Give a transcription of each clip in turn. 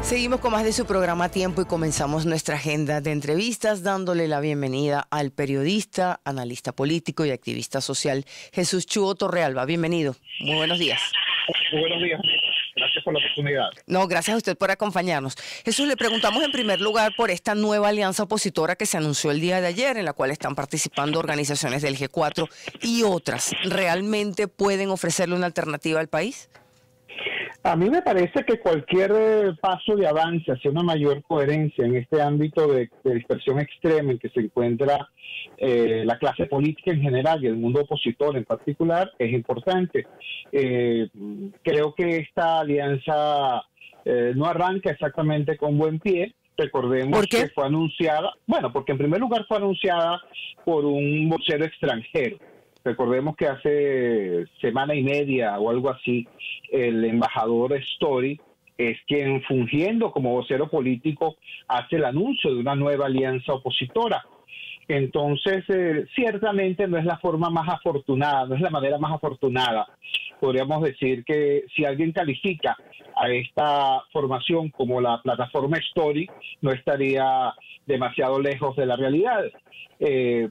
Seguimos con más de su programa Tiempo y comenzamos nuestra agenda de entrevistas dándole la bienvenida al periodista, analista político y activista social Jesús Chuo Torrealba. Bienvenido. Muy buenos días. Muy buenos días. Gracias por la oportunidad. No, gracias a usted por acompañarnos. Jesús, le preguntamos en primer lugar por esta nueva alianza opositora que se anunció el día de ayer, en la cual están participando organizaciones del G4 y otras. ¿Realmente pueden ofrecerle una alternativa al país? A mí me parece que cualquier paso de avance hacia una mayor coherencia en este ámbito de dispersión extrema en que se encuentra la clase política en general y el mundo opositor en particular es importante. Creo que esta alianza no arranca exactamente con buen pie. Recordemos que fue anunciada, bueno, porque en primer lugar fue anunciada por un vocero extranjero. Recordemos que hace semana y media o algo así, el embajador Story es quien, fungiendo como vocero político, hace el anuncio de una nueva alianza opositora. Entonces, ciertamente no es la forma más afortunada, no es la manera más afortunada. Podríamos decir que si alguien califica a esta formación como la plataforma Story, no estaría demasiado lejos de la realidad.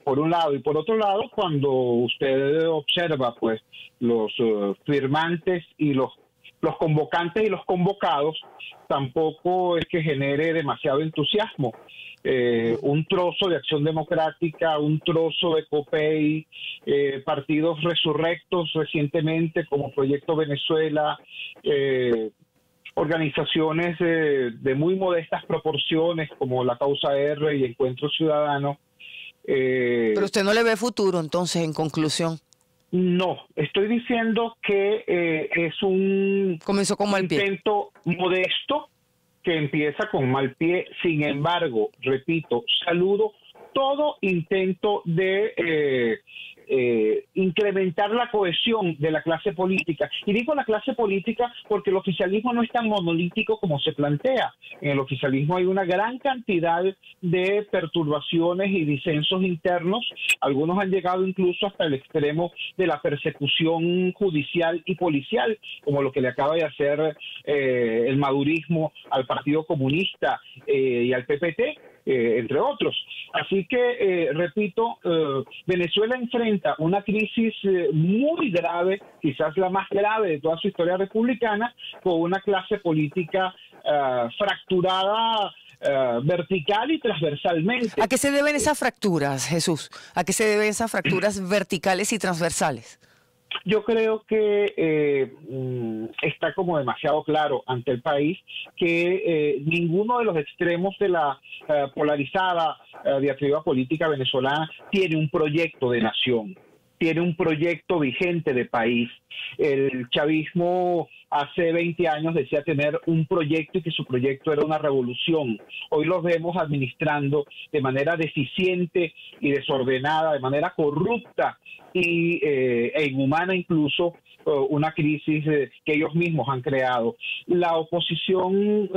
Por un lado, y por otro lado, cuando usted observa pues los firmantes y los convocantes y los convocados, tampoco es que genere demasiado entusiasmo. Un trozo de Acción Democrática, un trozo de COPEI, partidos resurrectos recientemente como Proyecto Venezuela, organizaciones de muy modestas proporciones como la Causa R y Encuentro Ciudadano. Pero usted no le ve futuro, entonces, en conclusión. No, estoy diciendo que es un intento modesto que empieza con mal pie. Sin embargo, repito, saludo todo intento de incrementar la cohesión de la clase política. Y digo la clase política porque el oficialismo no es tan monolítico como se plantea. En el oficialismo hay una gran cantidad de perturbaciones y disensos internos. Algunos han llegado incluso hasta el extremo de la persecución judicial y policial, como lo que le acaba de hacer el madurismo al Partido Comunista y al PPT. Entre otros. Así que, repito, Venezuela enfrenta una crisis muy grave, quizás la más grave de toda su historia republicana, con una clase política fracturada vertical y transversalmente. ¿A qué se deben esas fracturas, Jesús? ¿A qué se deben esas fracturas verticales y transversales? Yo creo que está como demasiado claro ante el país que ninguno de los extremos de la polarizada diatriba política venezolana tiene un proyecto de nación, tiene un proyecto vigente de país. El chavismo hace 20 años decía tener un proyecto y que su proyecto era una revolución. Hoy los vemos administrando de manera deficiente y desordenada, de manera corrupta e inhumana incluso, una crisis que ellos mismos han creado. La oposición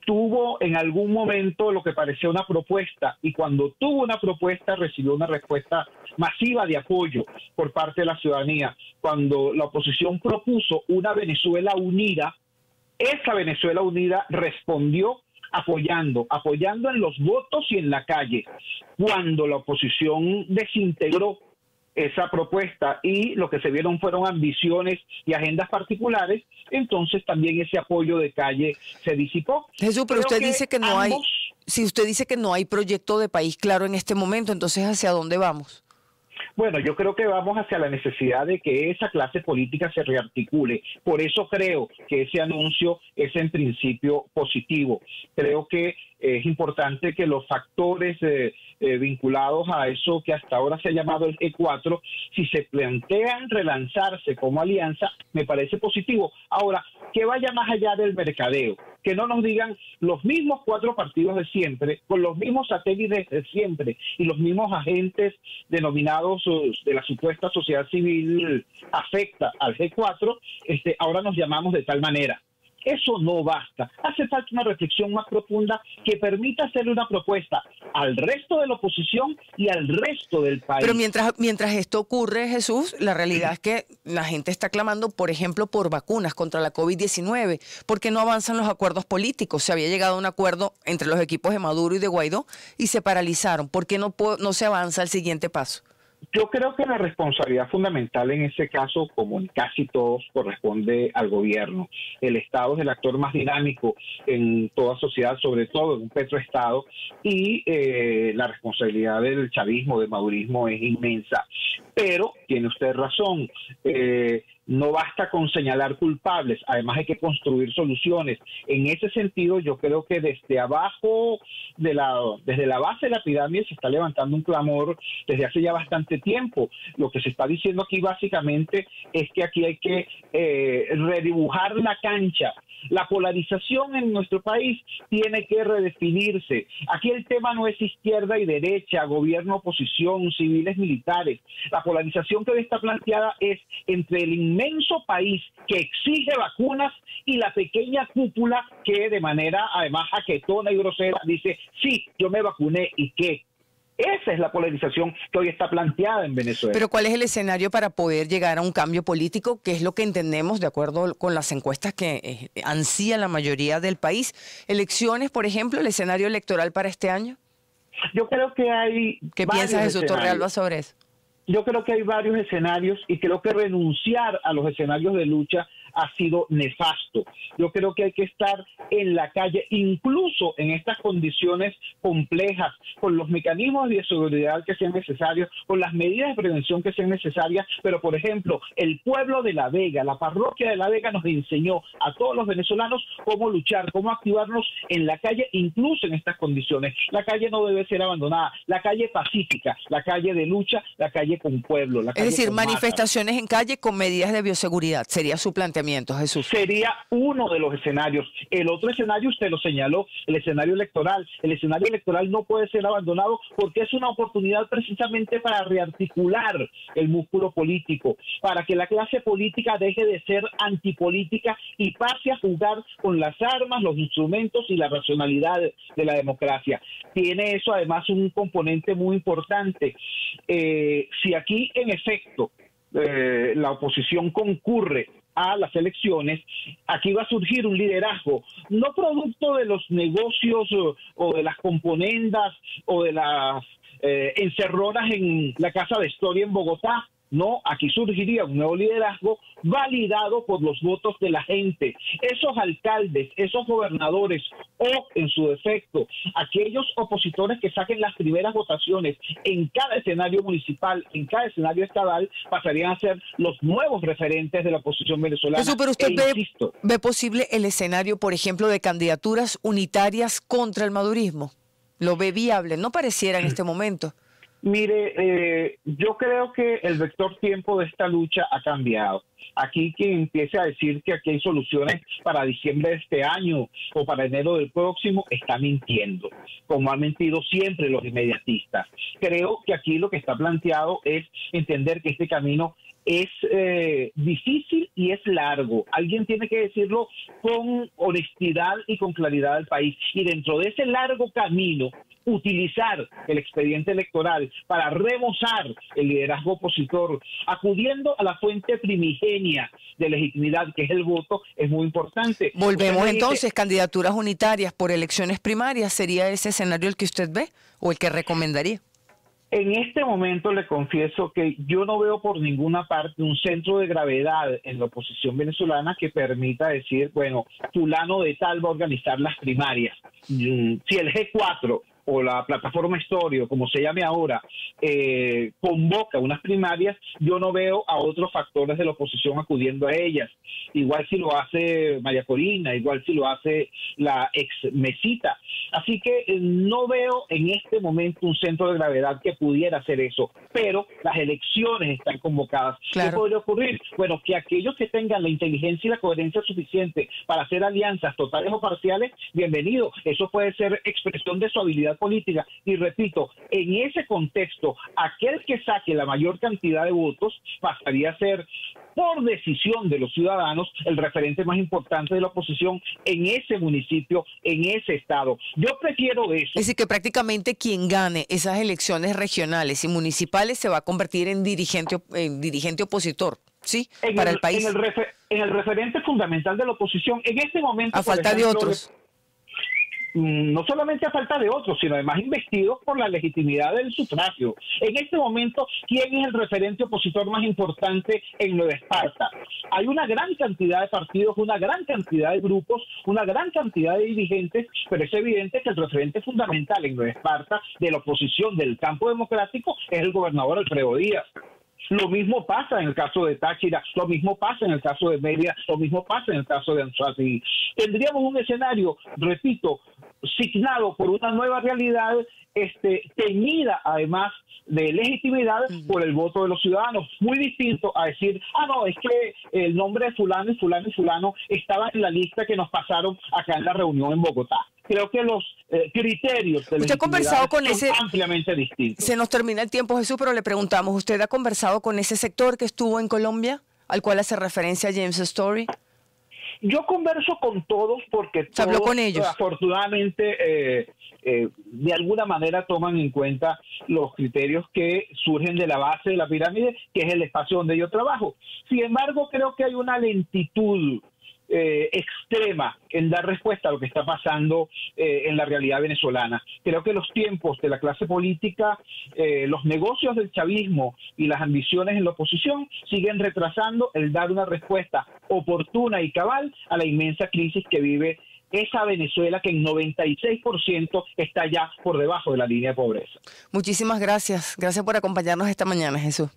tuvo en algún momento lo que parecía una propuesta, y cuando tuvo una propuesta recibió una respuesta masiva de apoyo por parte de la ciudadanía. Cuando la oposición propuso una Venezuela unida, esa Venezuela unida respondió apoyando en los votos y en la calle. Cuando la oposición desintegró esa propuesta y lo que se vieron fueron ambiciones y agendas particulares, entonces también ese apoyo de calle se disipó. Jesús, pero usted dice que no hay, si usted dice que no hay proyecto de país claro en este momento, entonces ¿hacia dónde vamos? Bueno, yo creo que vamos hacia la necesidad de que esa clase política se rearticule. Por eso creo que ese anuncio es en principio positivo. Creo que es importante que los factores vinculados a eso que hasta ahora se ha llamado el G4, si se plantean relanzarse como alianza, me parece positivo. Ahora, que vaya más allá del mercadeo, que no nos digan los mismos 4 partidos de siempre, con los mismos satélites de siempre y los mismos agentes denominados de la supuesta sociedad civil afecta al G4, ahora nos llamamos de tal manera. Eso no basta. Hace falta una reflexión más profunda que permita hacerle una propuesta al resto de la oposición y al resto del país. Pero mientras esto ocurre, Jesús, la realidad es que la gente está clamando, por ejemplo, por vacunas contra la COVID-19. ¿Por qué no avanzan los acuerdos políticos? Se había llegado a un acuerdo entre los equipos de Maduro y de Guaidó y se paralizaron. ¿Por qué no se avanza al siguiente paso? Yo creo que la responsabilidad fundamental en ese caso, como en casi todos, corresponde al gobierno. El Estado es el actor más dinámico en toda sociedad, sobre todo en un petroestado, y la responsabilidad del chavismo, del madurismo es inmensa. Pero tiene usted razón. No basta con señalar culpables, además hay que construir soluciones. En ese sentido, yo creo que desde abajo, desde la base de la pirámide se está levantando un clamor desde hace ya bastante tiempo. Lo que se está diciendo aquí básicamente es que aquí hay que redibujar la cancha. La polarización en nuestro país tiene que redefinirse. Aquí el tema no es izquierda y derecha, gobierno, oposición, civiles, militares. La polarización que hoy está planteada es entre el inmenso país que exige vacunas y la pequeña cúpula que de manera además jaquetona y grosera dice, sí, yo me vacuné, ¿y qué? Esa es la polarización que hoy está planteada en Venezuela. Pero ¿cuál es el escenario para poder llegar a un cambio político? ¿Qué es lo que entendemos de acuerdo con las encuestas que ansía la mayoría del país? ¿Elecciones, por ejemplo, el escenario electoral para este año? Yo creo que hay... ¿Qué piensa Jesús Torrealba sobre eso? Yo creo que hay varios escenarios y creo que renunciar a los escenarios de lucha ha sido nefasto. Yo creo que hay que estar en la calle, incluso en estas condiciones complejas, con los mecanismos de seguridad que sean necesarios, con las medidas de prevención que sean necesarias, pero por ejemplo, el pueblo de La Vega, la parroquia de La Vega nos enseñó a todos los venezolanos cómo luchar, cómo activarnos en la calle, incluso en estas condiciones. La calle no debe ser abandonada, la calle pacífica, la calle de lucha, la calle con pueblo. La calle es decir, con manifestaciones en calle con medidas de bioseguridad, sería su planteamiento. Jesús. Sería uno de los escenarios. El otro escenario usted lo señaló, el escenario electoral. El escenario electoral no puede ser abandonado porque es una oportunidad precisamente para rearticular el músculo político, para que la clase política deje de ser antipolítica y pase a jugar con las armas, los instrumentos y la racionalidad de la democracia. Tiene eso además un componente muy importante. Si aquí en efecto la oposición concurre a las elecciones, aquí va a surgir un liderazgo, no producto de los negocios o de las componendas o de las encerronas en la Casa de Historia en Bogotá. No, aquí surgiría un nuevo liderazgo validado por los votos de la gente. Esos alcaldes, esos gobernadores o, en su defecto, aquellos opositores que saquen las primeras votaciones en cada escenario municipal, en cada escenario estatal, pasarían a ser los nuevos referentes de la oposición venezolana. Eso, pero usted ve posible el escenario, por ejemplo, de candidaturas unitarias contra el madurismo. ¿Lo ve viable? No pareciera en este momento. Mire, yo creo que el vector tiempo de esta lucha ha cambiado. Aquí quien empiece a decir que aquí hay soluciones para diciembre de este año o para enero del próximo está mintiendo, como han mentido siempre los inmediatistas. Creo que aquí lo que está planteado es entender que este camino es difícil y es largo. Alguien tiene que decirlo con honestidad y con claridad al país. Y dentro de ese largo camino, utilizar el expediente electoral para remozar el liderazgo opositor, acudiendo a la fuente primigenia de legitimidad, que es el voto, es muy importante. Volvemos entonces, candidaturas unitarias por elecciones primarias, ¿sería ese escenario el que usted ve o el que recomendaría? En este momento le confieso que yo no veo por ninguna parte un centro de gravedad en la oposición venezolana que permita decir, bueno, fulano de tal va a organizar las primarias. Si el G4 o la plataforma Storio, como se llame ahora, convoca unas primarias, yo no veo a otros factores de la oposición acudiendo a ellas. Igual si lo hace María Corina, igual si lo hace la ex Mesita. Así que no veo en este momento un centro de gravedad que pudiera hacer eso, pero las elecciones están convocadas. Claro. ¿Qué podría ocurrir? Bueno, que aquellos que tengan la inteligencia y la coherencia suficiente para hacer alianzas totales o parciales, bienvenido. Eso puede ser expresión de su habilidad actividad política. Y repito, en ese contexto, aquel que saque la mayor cantidad de votos pasaría a ser, por decisión de los ciudadanos, el referente más importante de la oposición en ese municipio, en ese estado. Yo prefiero eso. Es decir, que prácticamente quien gane esas elecciones regionales y municipales se va a convertir en dirigente opositor, ¿sí? Para el país. En el referente fundamental de la oposición, en este momento... A falta de otros. No solamente a falta de otros, sino además investidos por la legitimidad del sufragio. En este momento, ¿quién es el referente opositor más importante en Nueva Esparta? Hay una gran cantidad de partidos, una gran cantidad de grupos, una gran cantidad de dirigentes, pero es evidente que el referente fundamental en Nueva Esparta de la oposición del campo democrático es el gobernador Alfredo Díaz. Lo mismo pasa en el caso de Táchira, lo mismo pasa en el caso de Mérida, lo mismo pasa en el caso de Anzoátegui. Tendríamos un escenario, repito, signado por una nueva realidad, teñida además de legitimidad por el voto de los ciudadanos, muy distinto a decir, no, es que el nombre de fulano y fulano y fulano estaba en la lista que nos pasaron acá en la reunión en Bogotá. Creo que los criterios de ¿Usted ha conversado con son ampliamente distintos. Se nos termina el tiempo, Jesús, pero le preguntamos, ¿usted ha conversado con ese sector que estuvo en Colombia, al cual hace referencia James Story? Yo converso con todos porque todos, habló con ellos. Afortunadamente, de alguna manera toman en cuenta los criterios que surgen de la base de la pirámide, que es el espacio donde yo trabajo. Sin embargo, creo que hay una lentitud extrema en dar respuesta a lo que está pasando en la realidad venezolana. Creo que los tiempos de la clase política, los negocios del chavismo y las ambiciones en la oposición siguen retrasando el dar una respuesta oportuna y cabal a la inmensa crisis que vive esa Venezuela que en 96% está ya por debajo de la línea de pobreza. Muchísimas gracias. Gracias por acompañarnos esta mañana, Jesús.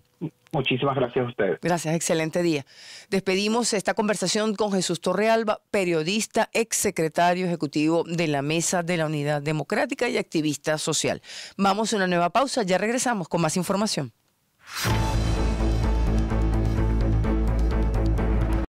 Muchísimas gracias a ustedes. Gracias, excelente día. Despedimos esta conversación con Jesús Torrealba, periodista, exsecretario ejecutivo de la Mesa de la Unidad Democrática y activista social. Vamos a una nueva pausa, ya regresamos con más información.